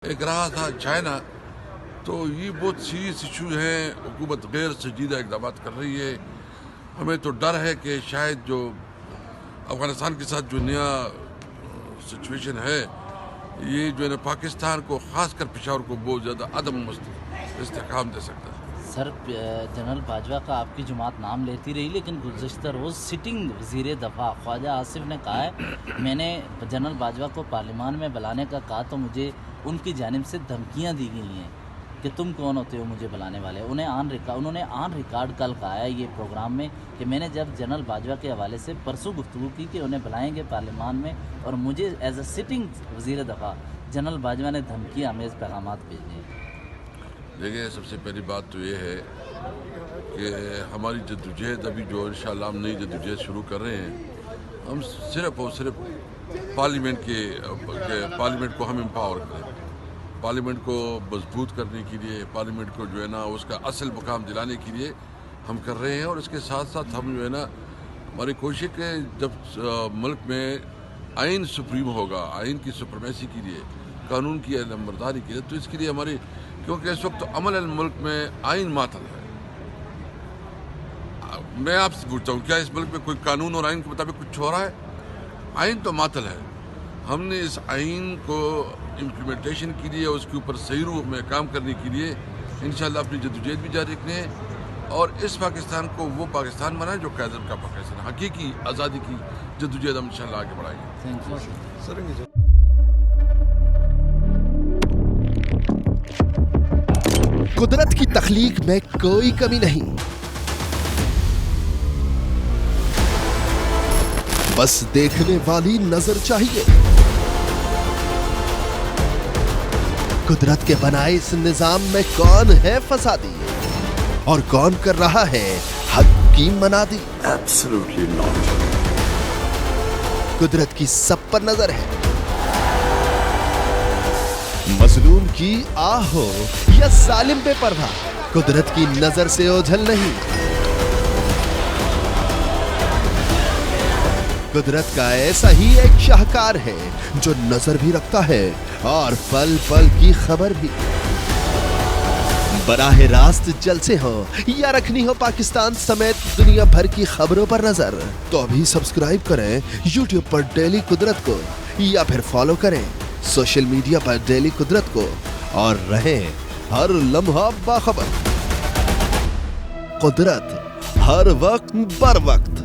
ایک رہا تھا چائنا، تو یہ بہت سیریس ایشو ہیں، حکومت غیر سنجیدہ اقدامات کر رہی ہے. ہمیں تو ڈر ہے کہ شاید جو افغانستان کے ساتھ جو نیا سچویشن ہے، یہ جو ہے نا پاکستان کو، خاص کر پشاور کو بہت زیادہ عدم استحکام دے سکتا ہے. سر جنرل باجوہ کا آپ کی جماعت نام لیتی رہی، لیکن گزشتہ روز سٹنگ وزیر دفاع خواجہ آصف نے کہا ہے میں نے جنرل باجوہ کو پارلیمان میں بلانے کا کہا تو مجھے ان کی جانب سے دھمکیاں دی گئی ہیں کہ تم کون ہوتے ہو مجھے بلانے والے. انہوں نے آن ریکارڈ کل کہا ہے یہ پروگرام میں کہ میں نے جب جنرل باجوہ کے حوالے سے پرسوں گفتگو کی کہ انہیں بلائیں گے پارلیمان میں، اور مجھے ایز اے سٹنگ وزیر دفاع جنرل باجوہ نے دھمکی آمیز پیغامات بھیجے ہیں. دیکھیں، سب سے پہلی بات تو یہ ہے کہ ہماری جدوجہد ابھی جو انشاءاللہ ہم نئی جدوجہد شروع کر رہے ہیں، ہم صرف اور صرف پارلیمنٹ کو ہم امپاور کریں، پارلیمنٹ کو مضبوط کرنے کے لیے، پارلیمنٹ کو جو ہے نا اس کا اصل مقام دلانے کے لیے ہم کر رہے ہیں. اور اس کے ساتھ ساتھ ہم جو ہے نا ہماری کوشش کہ جب ملک میں آئین سپریم ہوگا، آئین کی سپرمیسی کے لیے، قانون کی علمبرداری کے لیے، تو اس کے لیے ہماری، کیونکہ اس وقت عمل ملک میں آئین معطل ہے. میں آپ سے پوچھتا ہوں، کیا اس ملک میں کوئی قانون اور آئین کے مطابق کچھ ہو رہا ہے؟ آئین تو معطل ہے. ہم نے اس آئین کو امپلیمنٹیشن کے لیے، اس کے اوپر صحیح روح میں کام کرنے کے لیے انشاءاللہ اپنی جدوجہد بھی جاری رکھنے ہیں، اور اس پاکستان کو وہ پاکستان بنائے جو قائد اعظم کا پاکستان، حقیقی آزادی کی جدوجہد ہم انشاءاللہ آگے بڑھائیں گے. Thank you. قدرت کی تخلیق میں کوئی کمی نہیں، بس دیکھنے والی نظر چاہیے. قدرت کے بنائے اس نظام میں کون ہے فسادی اور کون کر رہا ہے حق کی منادی؟ Absolutely not. قدرت کی سب پر نظر ہے، مظلوم کی آہ ہو یا ظالم بے پرواہ، قدرت کی نظر سے اوجھل نہیں. قدرت کا ایسا ہی ایک شاہکار ہے جو نظر بھی رکھتا ہے اور پل پل کی خبر بھی. براہ راست جلسے ہو یا رکھنی ہو پاکستان سمیت دنیا بھر کی خبروں پر نظر، تو ابھی سبسکرائب کریں یوٹیوب پر ڈیلی قدرت کو، یا پھر فالو کریں سوشل میڈیا پر ڈیلی قدرت کو، اور رہیں ہر لمحہ باخبر. قدرت ہر وقت بر وقت.